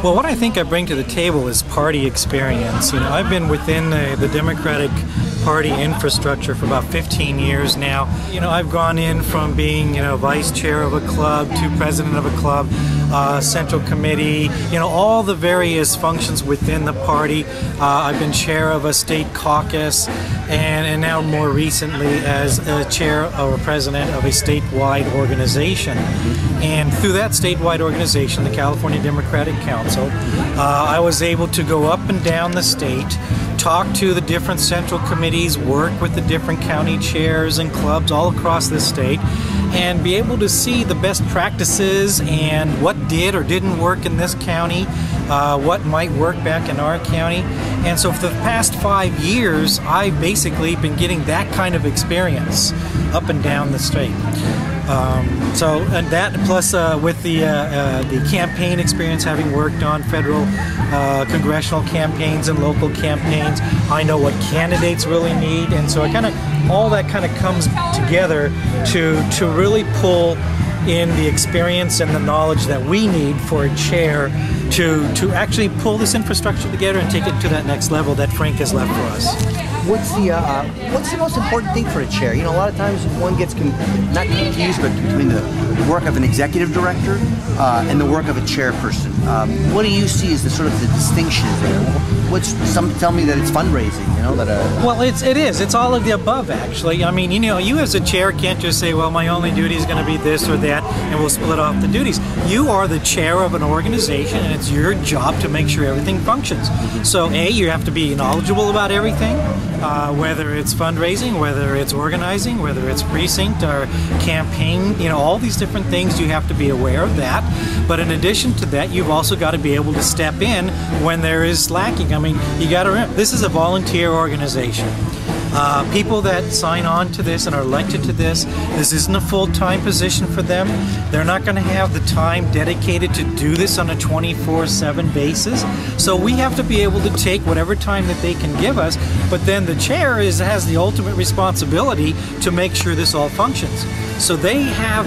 Well, what I think I bring to the table is party experience. You know, I've been within the Democratic Party infrastructure for about 15 years now. You know, I've gone in from being, vice chair of a club to president of a club, central committee, all the various functions within the party. I've been chair of a state caucus, and now more recently as a chair or president of a statewide organization. And through that statewide organization, the California Democratic Council, I was able to go up and down the state, talk to the different central committees, work with the different county chairs and clubs all across the state, and be able to see the best practices and what did or didn't work in this county, what might work back in our county. And so for the past 5 years, I've basically been getting that kind of experience up and down the state. And that plus with the campaign experience, having worked on federal congressional campaigns and local campaigns, I know what candidates really need, and so all that kind of comes together to really pull in the experience and the knowledge that we need for a chair to actually pull this infrastructure together and take it to that next level that Frank has left for us. What's the most important thing for a chair? You know, a lot of times one gets not confused, but between the work of an executive director and the work of a chairperson. What do you see as the distinction there? Tell me that it's fundraising. Well, it is. It's all of the above, actually. I mean, you as a chair can't just say, well, my only duty is going to be this or that, and we'll split off the duties. You are the chair of an organization, and it's your job to make sure everything functions. So, you have to be knowledgeable about everything, whether it's fundraising, whether it's organizing, whether it's precinct or campaign, all these different things, you have to be aware of that. But in addition to that, you've also got to be able to step in when there is lacking. I mean, you got to remember, this is a volunteer organization. People that sign on to this and are elected to this isn't a full-time position for them. They're not going to have the time dedicated to do this on a 24/7 basis. So we have to be able to take whatever time that they can give us, but then the chair has the ultimate responsibility to make sure this all functions. So they have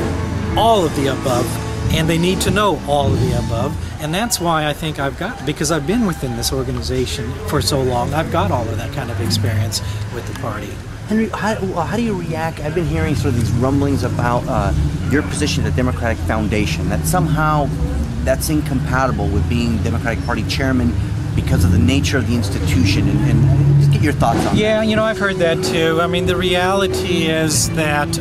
all of the above, and they need to know all of the above. And that's why I think because I've been within this organization for so long, I've got all of that kind of experience with the party. Henry, how do you react? I've been hearing sort of these rumblings about your position at the Democratic Foundation, that somehow that's incompatible with being Democratic Party chairman because of the nature of the institution, and just get your thoughts on that. Yeah, I've heard that too. I mean, the reality is that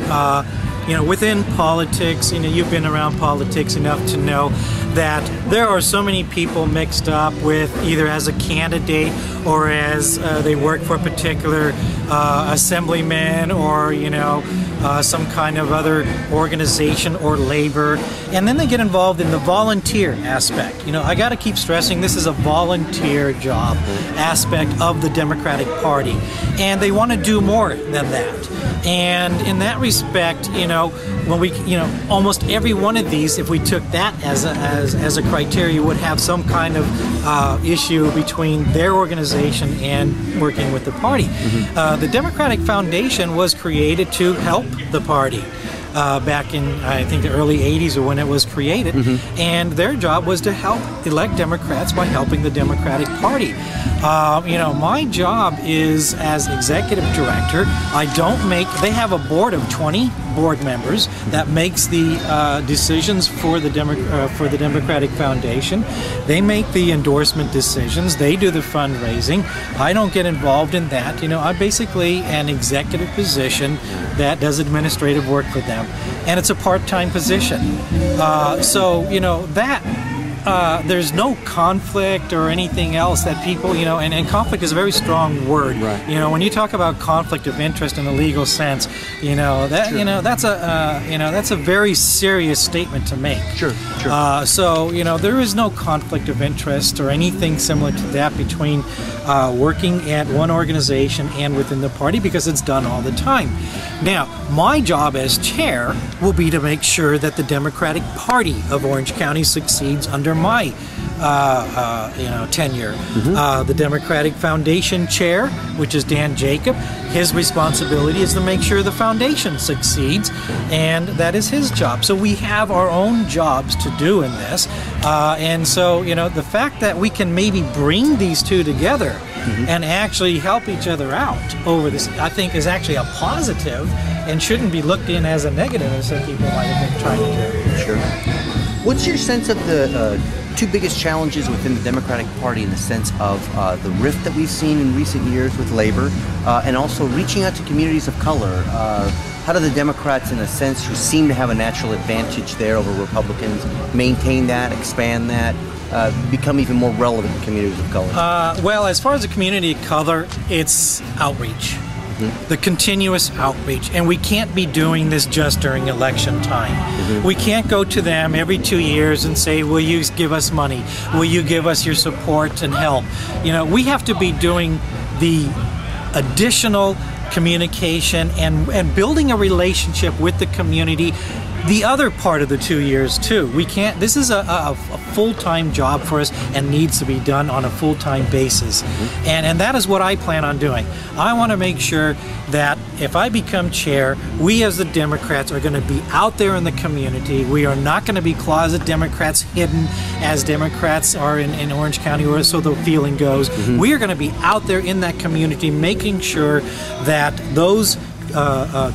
within politics, you've been around politics enough to know that there are so many people mixed up with either as a candidate or as they work for a particular assemblyman or, some kind of other organization or labor. And then they get involved in the volunteer aspect. I got to keep stressing this is a volunteer job aspect of the Democratic Party. And they want to do more than that. And in that respect, when we, almost every one of these, if we took that as a criteria, would have some kind of issue between their organization and working with the party. The Democratic Foundation was created to help the party. Back in, I think, the early 80s or when it was created, and their job was to help elect Democrats by helping the Democratic Party. My job is as executive director. They have a board of 20 board members that makes the decisions for the Democratic Foundation. They make the endorsement decisions. They do the fundraising. I don't get involved in that. I'm basically an executive position that does administrative work for them. And it's a part-time position. There's no conflict or anything else that people, and conflict is a very strong word. Right. When you talk about conflict of interest in a legal sense, that's a very serious statement to make. Sure. There is no conflict of interest or anything similar to that between working at one organization and within the party, because it's done all the time. Now, my job as chair will be to make sure that the Democratic Party of Orange County succeeds under my tenure. The Democratic Foundation chair, which is Dan Jacob, his responsibility is to make sure the foundation succeeds, and that is his job. So we have our own jobs to do in this, and so the fact that we can maybe bring these two together and actually help each other out over this, I think, is actually a positive and shouldn't be looked in as a negative, as some people might have been trying to do. Sure. What's your sense of the two biggest challenges within the Democratic Party in the sense of the rift that we've seen in recent years with labor and also reaching out to communities of color? How do the Democrats, in a sense, who seem to have a natural advantage there over Republicans, maintain that, expand that, become even more relevant to communities of color? Well, as far as the community of color, it's outreach. The continuous outreach, and we can't be doing this just during election time. We can't go to them every 2 years and say, will you give us money? Will you give us your support and help? We have to be doing the additional communication and building a relationship with the community the other part of the 2 years too. We can't, this is a full-time job for us and needs to be done on a full-time basis. And that is what I plan on doing. I want to make sure that if I become chair, we as the Democrats are going to be out there in the community. We are not going to be closet Democrats hidden as Democrats are in Orange County, or so the feeling goes. We are going to be out there in that community making sure that those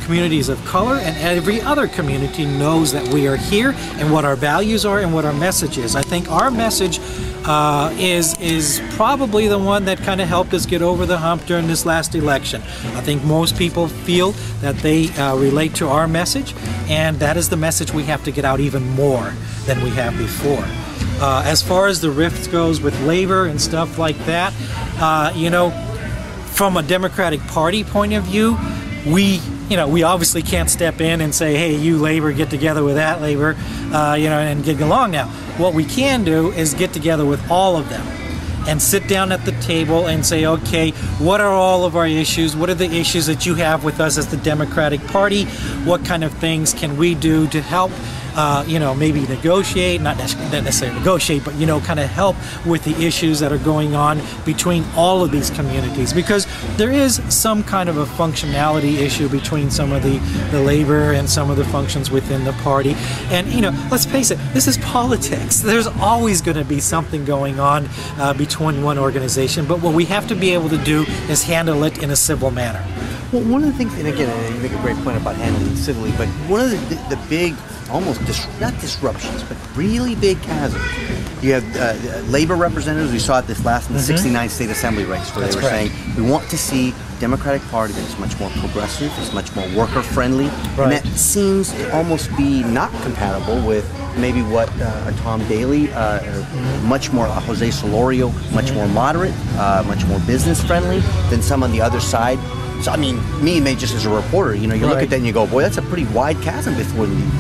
communities of color and every other community knows that we are here and what our values are and what our message is. I think our message is probably the one that kind of helped us get over the hump during this last election. I think most people feel that they relate to our message, and that is the message we have to get out even more than we have before. As far as the rift goes with labor and stuff like that, from a Democratic Party point of view, we obviously can't step in and say, hey, you labor, get together with that labor, and get along now. What we can do is get together with all of them and sit down at the table and say, okay, what are all of our issues? What are the issues that you have with us as the Democratic Party? What kind of things can we do to help maybe negotiate, not necessarily negotiate, but, kind of help with the issues that are going on between all of these communities, because there is some kind of a functionality issue between some of the labor and some of the functions within the party. And, let's face it, this is politics. There's always going to be something going on between one organization, but what we have to be able to do is handle it in a civil manner. Well, one of the things, and again, you make a great point about handling it civilly, but one of the big, almost not disruptions, but really big chasms. You have labor representatives. We saw it this last in the 69 state assembly race, where they were saying, we want to see a Democratic Party that is much more progressive, is much more worker friendly, and that seems to almost be not compatible with maybe what Tom Daley, much more Jose Solorio, much more moderate, much more business friendly than some on the other side. So, I mean, just as a reporter, you look at that and you go, boy, that's a pretty wide chasm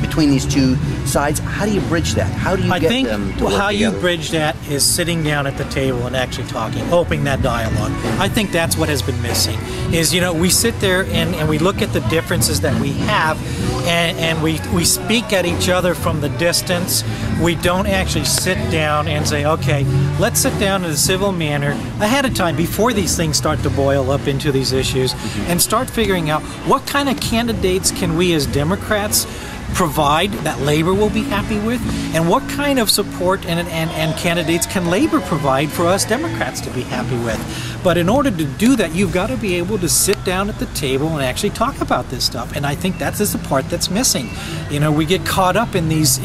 between these two sides. How do you bridge that? How do you get them to work together? How you bridge that is sitting down at the table and actually talking, opening that dialogue. I think that's what has been missing, is, we sit there and we look at the differences that we have, and we speak at each other from the distance. We don't actually sit down and say, okay, let's sit down in a civil manner ahead of time before these things start to boil up into these issues, and start figuring out what kind of candidates can we as Democrats provide that labor will be happy with, and what kind of support and candidates can labor provide for us Democrats to be happy with. But in order to do that, you've got to be able to sit down at the table and actually talk about this stuff, and I think that is the part that's missing. We get caught up in these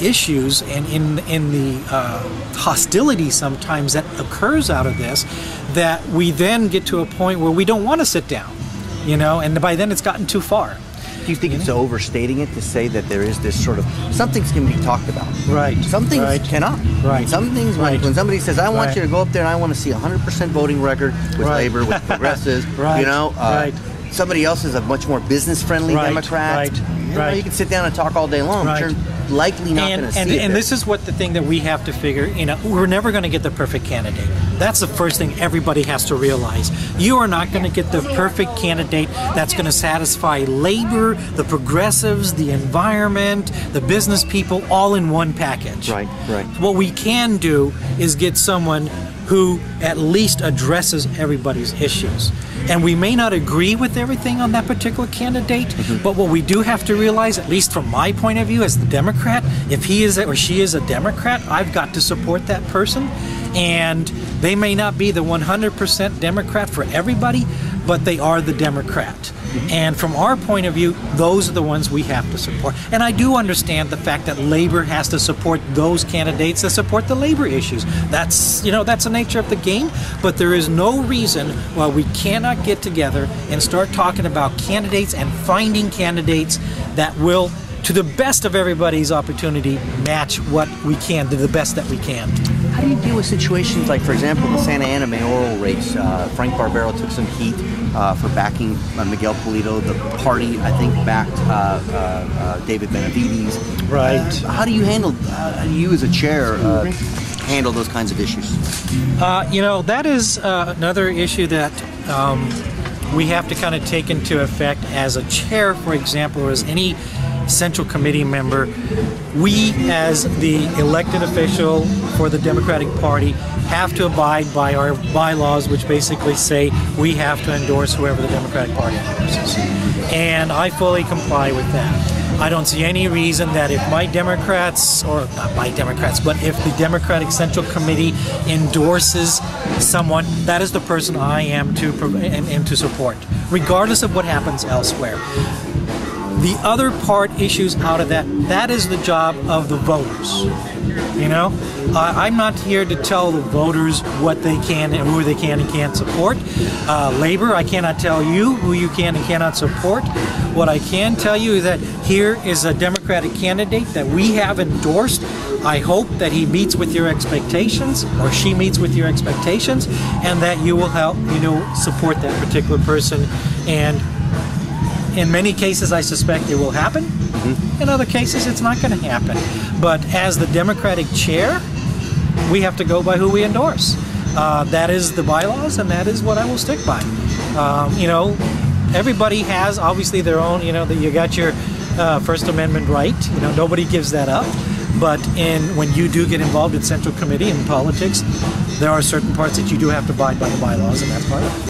issues and in the hostility sometimes that occurs out of this, that we then get to a point where we don't want to sit down, and by then it's gotten too far. Do you think it's overstating it to say that there is this sort of, some things can be talked about? Right. Some things cannot. Right. Some things, when somebody says, I want you to go up there and I want to see 100% voting record with labor, with progressives, Somebody else is a much more business-friendly Democrat. You can sit down and talk all day long. likely not going to see it. And this is what the thing that we have to figure, we're never going to get the perfect candidate. That's the first thing everybody has to realize. You are not going to get the perfect candidate that's going to satisfy labor, the progressives, the environment, the business people, all in one package. Right. What we can do is get someone who at least addresses everybody's issues. And we may not agree with everything on that particular candidate, but what we do have to realize, at least from my point of view as the Democrat, if he is or she is a Democrat, I've got to support that person. And they may not be the 100% Democrat for everybody, but they are the Democrat. And from our point of view, those are the ones we have to support. And I do understand the fact that labor has to support those candidates that support the labor issues. That's the nature of the game. But there is no reason why we cannot get together and start talking about candidates and finding candidates that will, to the best of everybody's opportunity, match what we can to the best that we can. How do you deal with situations like, for example, the Santa Ana mayoral race? Frank Barbero took some heat for backing Miguel Pulido. The party, I think, backed David Benavides. Right. How do you handle, you as a chair, handle those kinds of issues? That is another issue that we have to kind of take into effect as a chair, for example, or as any Central Committee member. We, as the elected official for the Democratic Party, have to abide by our bylaws, which basically say we have to endorse whoever the Democratic Party endorses. And I fully comply with that. I don't see any reason that if my Democrats, or not my Democrats, but if the Democratic Central Committee endorses someone, that is the person I am to support, regardless of what happens elsewhere. The other part issues out of that is the job of the voters. I'm not here to tell the voters what they can and who they can and can't support. Labor, I cannot tell you who you can and cannot support. What I can tell you is that here is a Democratic candidate that we have endorsed. I hope that he meets with your expectations, or she meets with your expectations, and that you will help, support that particular person. And in many cases, I suspect it will happen. In other cases, it's not going to happen. But as the Democratic chair, we have to go by who we endorse. That is the bylaws, and that is what I will stick by. Everybody has obviously their own. You got your First Amendment right. Nobody gives that up. But when you do get involved in Central Committee and politics, there are certain parts that you do have to abide by the bylaws, and that's part of it.